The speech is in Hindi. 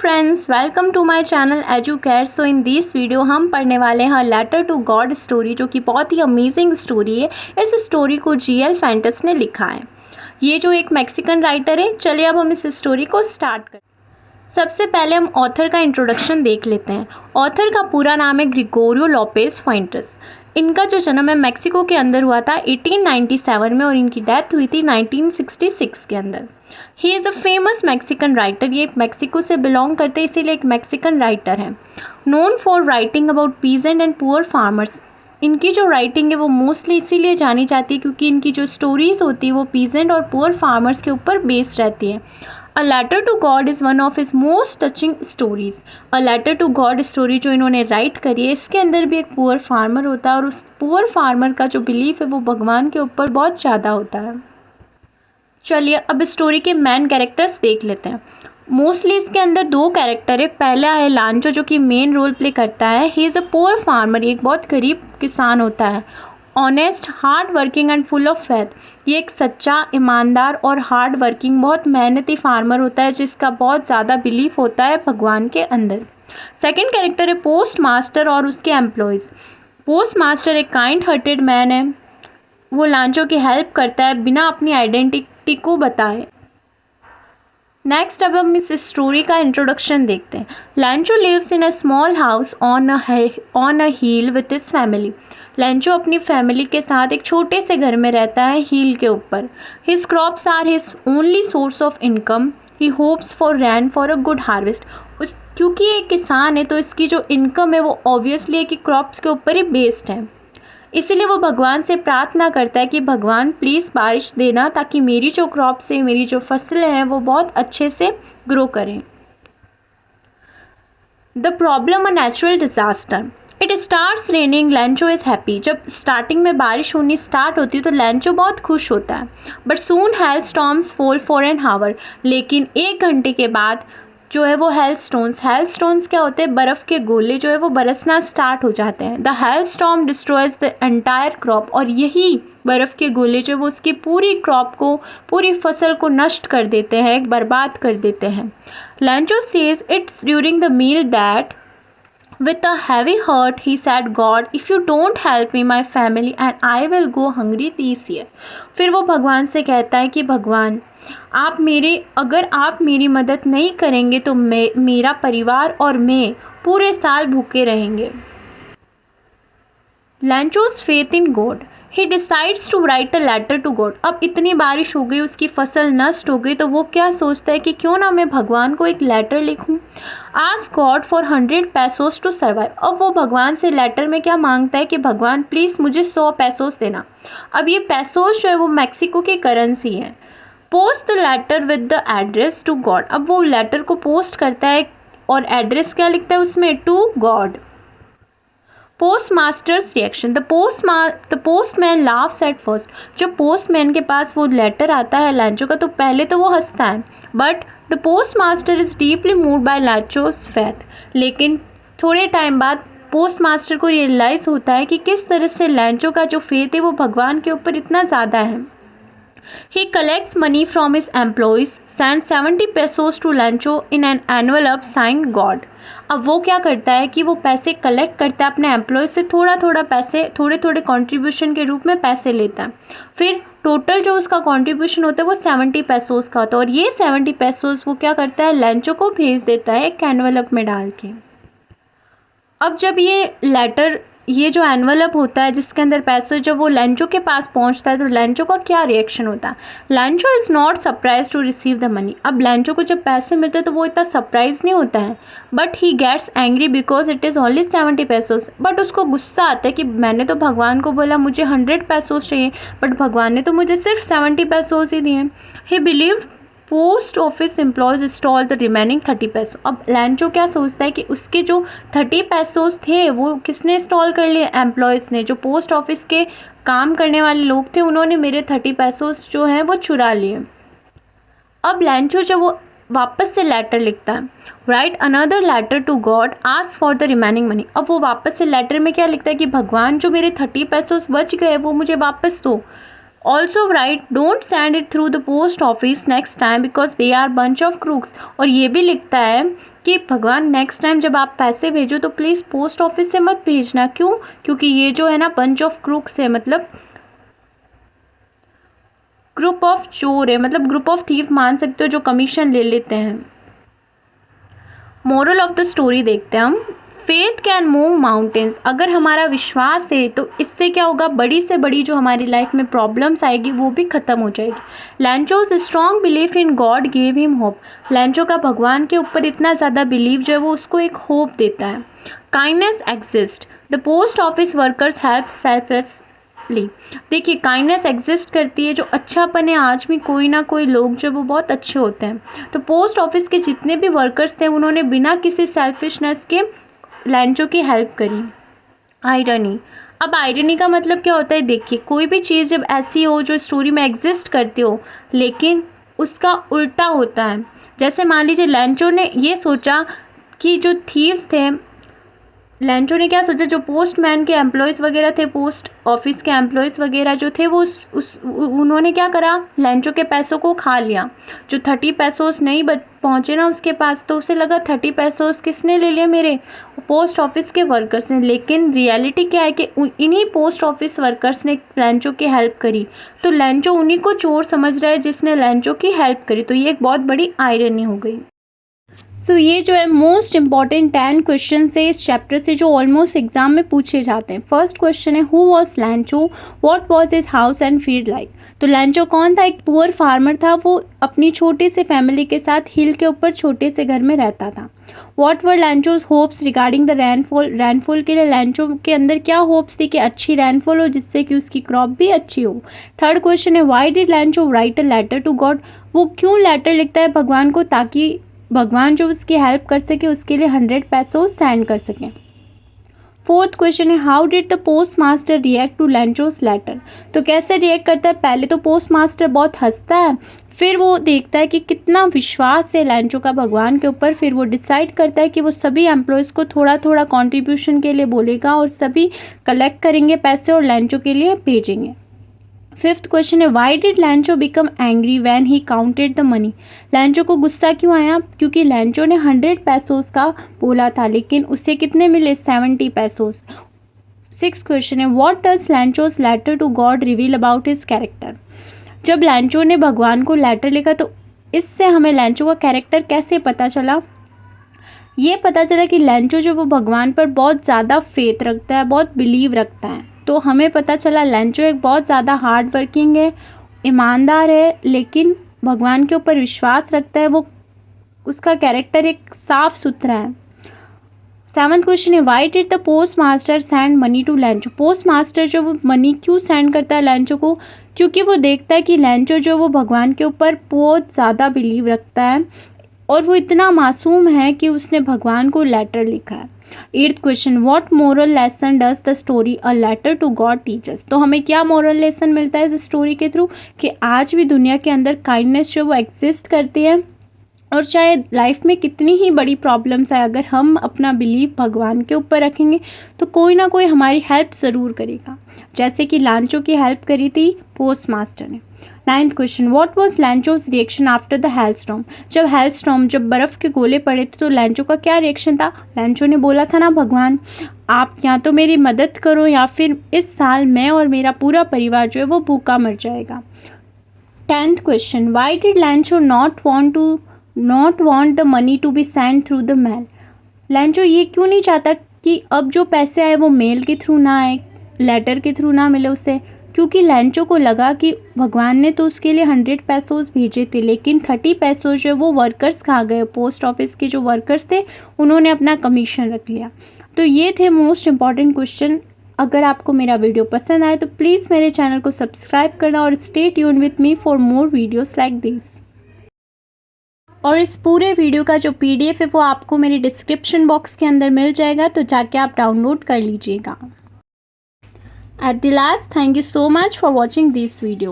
Friends, welcome to my channel educate. So in this video हम पढ़ने वाले हैं लेटर टू गॉड स्टोरी, जो कि बहुत ही अमेजिंग स्टोरी है। इस स्टोरी को जीएल फेंटस ने लिखा है। ये जो एक मैक्सिकन राइटर है। चलिए अब हम इस स्टोरी को स्टार्ट करें। सबसे पहले हम ऑथर का इंट्रोडक्शन देख लेते हैं। ऑथर का पूरा नाम है ग्रिगोरियो लोपेज फुएंटेस। इनका जो जन्म है मैक्सिको के अंदर हुआ था 1897 में और इनकी डेथ हुई थी 1966 के अंदर। He is a famous Mexican writer. ये मैक्सिको से बिलोंग करते हैं, इसीलिए एक मैक्सिकन राइटर है। Known for writing about peasant and poor farmers. इनकी जो राइटिंग है वो मोस्टली इसीलिए जानी जाती है क्योंकि इनकी जो स्टोरीज़ होती है वो पीजेंट और पुअर फार्मर्स के ऊपर बेस्ड रहती है। A letter to God is one of his most touching stories. A letter to God story जो इन्होंने राइट करी है, इसके अंदर भी एक पुअर फार्मर होता है और उस पुअर फार्मर का जो बिलीफ है वो भगवान के ऊपर बहुत ज़्यादा होता है। चलिए अब स्टोरी के मेन कैरेक्टर्स देख लेते हैं। मोस्टली इसके अंदर दो कैरेक्टर है। पहला है लांचो, जो कि मेन रोल प्ले करता है। He is a poor farmer. ये एक बहुत गरीब किसान होता है। Honest, hard working and full of faith. ये एक सच्चा, ईमानदार और हार्ड वर्किंग, बहुत मेहनती फार्मर होता है जिसका बहुत ज़्यादा बिलीफ होता है भगवान के अंदर। सेकेंड कैरेक्टर है पोस्ट मास्टर और उसके एम्प्लॉयज़। पोस्ट मास्टर एक काइंड हार्टेड मैन है। वो लांचो की हेल्प करता है बिना अपनी आइडेंटिटी को बताए। नेक्स्ट अब हम इस स्टोरी का इंट्रोडक्शन देखते हैं। Lencho lives in a small house on a hill with his family. Lencho अपनी फैमिली के साथ एक छोटे से घर में रहता है, हिल के ऊपर। His crops are his only source of income. He hopes for rain for a good harvest. क्योंकि ये किसान है तो इसकी जो इनकम है वो ऑब्वियसली है कि क्रॉप्स के ऊपर ही बेस्ड है। इसीलिए वो भगवान से प्रार्थना करता है कि भगवान प्लीज़ बारिश देना ताकि मेरी जो क्रॉप्स है, मेरी जो फसलें हैं वो बहुत अच्छे से ग्रो करें। The problem a natural disaster. It starts raining, लैंचो is happy. जब स्टार्टिंग में बारिश होनी स्टार्ट होती है तो लैंचो बहुत खुश होता है। But soon hail storms fall for an hour. लेकिन एक घंटे के बाद जो है वो हेल स्टोन्स क्या होते हैं, बर्फ़ के गोले जो है वो बरसना स्टार्ट हो जाते हैं। The hell storm destroys the entire crop. और यही बर्फ़ के गोले जो वो उसकी पूरी क्रॉप को, पूरी फसल को नष्ट कर देते हैं, बर्बाद कर देते हैं। Lencho says it's during the meal that with a heavy heart he said, God, if you don't help me, my family and I will go hungry this year. फिर वो भगवान से कहता है कि भगवान अगर आप मेरी मदद नहीं करेंगे तो मेरा परिवार और मैं पूरे साल भूखे रहेंगे। Lencho's faith in God. He decides to write a letter to God. अब इतनी बारिश हो गई, उसकी फसल नष्ट हो गई, तो वो क्या सोचता है कि क्यों ना मैं भगवान को एक लेटर लिखूं। Ask God for 100 pesos to survive. अब वो भगवान से लेटर में क्या मांगता है कि भगवान प्लीज़ मुझे 100 पैसोस देना। अब ये पैसोस जो है वो मैक्सिको की करेंसी है। Post the letter with the address to God. अब वो लेटर को पोस्ट करता है और एड्रेस क्या लिखता है उसमें, to God. Postmaster's reaction. The postman laughs at first. जब पोस्टमैन के पास वो लेटर आता है लैंचो का तो पहले तो वो हंसता है, but the post master is deeply moved by Lencho's faith. लेकिन थोड़े टाइम बाद पोस्ट मास्टर को रियलाइज़ होता है कि किस तरह से लैंचो का जो फेथ है वो भगवान के ऊपर इतना ज़्यादा है। He collects money from his employees, sends 70 pesos to Lancho in an envelope signed God. अब वो क्या करता है कि वो पैसे कलेक्ट करता है अपने एम्प्लॉय से, थोड़े थोड़े कंट्रीब्यूशन के रूप में पैसे लेता है। फिर टोटल जो उसका कंट्रीब्यूशन होता है वो 70 पैसोस का होता है और ये 70 पैसोस वो क्या करता है, लैंचो को भेज देता है एक एनवेलप में डाल के। अब जब ये जो एनवेलप होता है जिसके अंदर पैसे, जब वो लैंचो के पास पहुंचता है तो लैंचो का क्या रिएक्शन होता है। Lencho is not surprise to receive the money. अब लैंचो को जब पैसे मिलते हैं तो वो इतना सरप्राइज नहीं होता है, but he gets angry because it is only 70 pesos. But उसको गुस्सा आता है कि मैंने तो भगवान को बोला मुझे 100 पैसोस चाहिए, बट भगवान ने तो मुझे सिर्फ 70 पैसोस ही दिए। ही believed post office employees stall the remaining 30 पैसों। अब लैंचो क्या सोचता है कि उसके जो 30 पैसोस थे वो किसने स्टॉल कर लिए, एम्प्लॉयज़ ने। जो पोस्ट ऑफिस के काम करने वाले लोग थे उन्होंने मेरे 30 पैसोस जो हैं वो चुरा लिए। अब लैंचो जब वो वापस से लेटर लिखता है, write another letter to God, ask for the remaining money. अब वो वापस से लेटर में क्या लिखता है कि भगवान जो मेरे 30 पैसोस बच गए वो मुझे वापस दो। Also write don't send it through the post office next time because they are bunch of crooks. और ये भी लिखता है कि भगवान नेक्स्ट टाइम जब आप पैसे भेजो तो प्लीज़ पोस्ट ऑफिस से मत भेजना। क्यों? क्योंकि ये जो है ना बंच ऑफ क्रूक्स है, मतलब ग्रुप ऑफ चोर है, मतलब ग्रुप ऑफ थीफ मान सकते हो जो कमीशन ले लेते हैं। मोरल ऑफ द स्टोरी देखते हैं हम। Faith can move mountains. अगर हमारा विश्वास है तो इससे क्या होगा, बड़ी से बड़ी जो हमारी लाइफ में प्रॉब्लम्स आएगी वो भी ख़त्म हो जाएगी। Lencho's strong belief in God gave him hope. Lencho का भगवान के ऊपर इतना ज़्यादा बिलीव जो है वो उसको एक होप देता है। Kindness exist. The post office workers help selflessly. देखिए काइंडनेस एग्जिस्ट करती है, जो अच्छापन है आज भी कोई ना कोई लोग जो वो बहुत अच्छे होते हैं। तो पोस्ट ऑफिस के जितने भी वर्कर्स थे उन्होंने बिना किसी सेल्फिशनेस के लैंचो की हेल्प करी। आयरनी। अब आयरनी का मतलब क्या होता है, देखिए कोई भी चीज़ जब ऐसी हो जो स्टोरी में एग्जिस्ट करती हो लेकिन उसका उल्टा होता है। जैसे मान लीजिए लैंचो ने ये सोचा कि जो थीव्स थे, लैंचो ने क्या सोचा, जो पोस्टमैन के एम्प्लॉयज़ वगैरह थे, पोस्ट ऑफिस के एम्प्लॉयज़ वगैरह जो थे वो उन्होंने क्या करा, लैंचो के पैसों को खा लिया। जो 30 पैसों नहीं पहुँचे ना उसके पास, तो उसे लगा 30 पैसों किसने ले लिए, मेरे पोस्ट ऑफिस के वर्कर्स ने। लेकिन रियलिटी क्या है कि इन्हीं पोस्ट ऑफिस वर्कर्स ने लैंचो की हेल्प करी। तो लैंचो उन्हीं को चोर समझ रहा है जिसने लैंचो की हेल्प करी। तो ये एक बहुत बड़ी आयरनी हो गई। सो ये जो है मोस्ट इम्पॉर्टेंट 10 क्वेश्चन है इस चैप्टर से जो ऑलमोस्ट एग्जाम में पूछे जाते हैं। फर्स्ट क्वेश्चन है who was लैंचो, what was his house and field like. तो लैंचो कौन था, एक पुअर फार्मर था, वो अपनी छोटे से फैमिली के साथ हिल के ऊपर छोटे से घर में रहता था। What were Lencho's hopes regarding the rainfall. Rainfall के लिए लैंचो के अंदर क्या होप्स थी कि अच्छी रेनफॉल हो जिससे कि उसकी क्रॉप भी अच्छी हो। थर्ड क्वेश्चन है why did Lencho write a letter to God. वो क्यों लेटर लिखता है भगवान को, ताकि भगवान जो उसकी हेल्प कर सके उसके लिए 100 पैसों सेंड कर सकें। फोर्थ क्वेश्चन है how did the post master react to Lencho's letter. तो कैसे रिएक्ट करता है, पहले तो पोस्ट मास्टर बहुत हंसता है, फिर वो देखता है कि कितना विश्वास है लैंचो का भगवान के ऊपर, फिर वो डिसाइड करता है कि वो सभी एम्प्लॉयज़ को थोड़ा थोड़ा कंट्रीब्यूशन के लिए बोलेगा और सभी कलेक्ट करेंगे पैसे और लैंचो के लिए भेजेंगे। फिफ्थ क्वेश्चन है why did लैंचो become angry when he counted the money. लैंचो को गुस्सा क्यों आया, क्योंकि लैंचो ने 100 पैसोस का बोला था लेकिन उसे कितने मिले, 70 पैसोस। सिक्स क्वेश्चन है what does Lencho's letter to God reveal about his character. जब लैंचो ने भगवान को लेटर लिखा तो इससे हमें लैंचो का कैरेक्टर कैसे पता चला। ये पता चला कि लैंचो जो वो भगवान पर बहुत ज़्यादा फेथ रखता है, बहुत बिलीव रखता है। तो हमें पता चला लैंचो एक बहुत ज़्यादा हार्ड वर्किंग है, ईमानदार है, लेकिन भगवान के ऊपर विश्वास रखता है। वो उसका कैरेक्टर एक साफ सुथरा है। सेवंथ क्वेश्चन है why did the post master send money to Lencho. Postmaster जो वो मनी क्यों सेंड करता है लैंचो को, क्योंकि वो देखता है कि लैंचो जो वो भगवान के ऊपर बहुत ज़्यादा बिलीव रखता है और वो इतना मासूम है कि उसने भगवान को लेटर लिखा है। Eighth question what moral lesson does the story a letter to God teaches. तो हमें क्या मोरल लेसन मिलता है इस स्टोरी के थ्रू, कि आज भी दुनिया के अंदर काइंडनेस जो वो एग्जिस्ट करती है और चाहे लाइफ में कितनी ही बड़ी प्रॉब्लम्स आए, अगर हम अपना बिलीव भगवान के ऊपर रखेंगे तो कोई ना कोई हमारी हेल्प ज़रूर करेगा, जैसे कि लैंचो की हेल्प करी थी पोस्ट मास्टर ने। Ninth question what was Lencho's reaction after the hailstorm. जब बर्फ़ के गोले पड़े थे तो लैंचो का क्या रिएक्शन था। लैंचो ने बोला था ना भगवान आप या तो मेरी मदद करो या फिर इस साल मैं और मेरा पूरा परिवार जो है वो भूखा मर जाएगा। 10th question why did Lencho not want the money to be send through the mail. Lencho ये क्यों नहीं चाहता कि अब जो पैसे आए वो मेल के थ्रू ना आए, लेटर के थ्रू ना मिले उसे, क्योंकि लैंचो को लगा कि भगवान ने तो उसके लिए 100 पैसों भेजे थे लेकिन 30 पैसों जो वो वर्कर्स खा गए। पोस्ट ऑफिस के जो वर्कर्स थे उन्होंने अपना कमीशन रख लिया। तो ये थे मोस्ट इम्पॉर्टेंट क्वेश्चन। अगर आपको मेरा वीडियो पसंद आए तो प्लीज़ मेरे चैनल को सब्सक्राइब करना और stay tune with me for more videos like this. और इस पूरे वीडियो का जो PDF है वो आपको मेरे डिस्क्रिप्शन बॉक्स के अंदर मिल जाएगा, तो जाके आप डाउनलोड कर लीजिएगा। At the last, thank you so much for watching this video.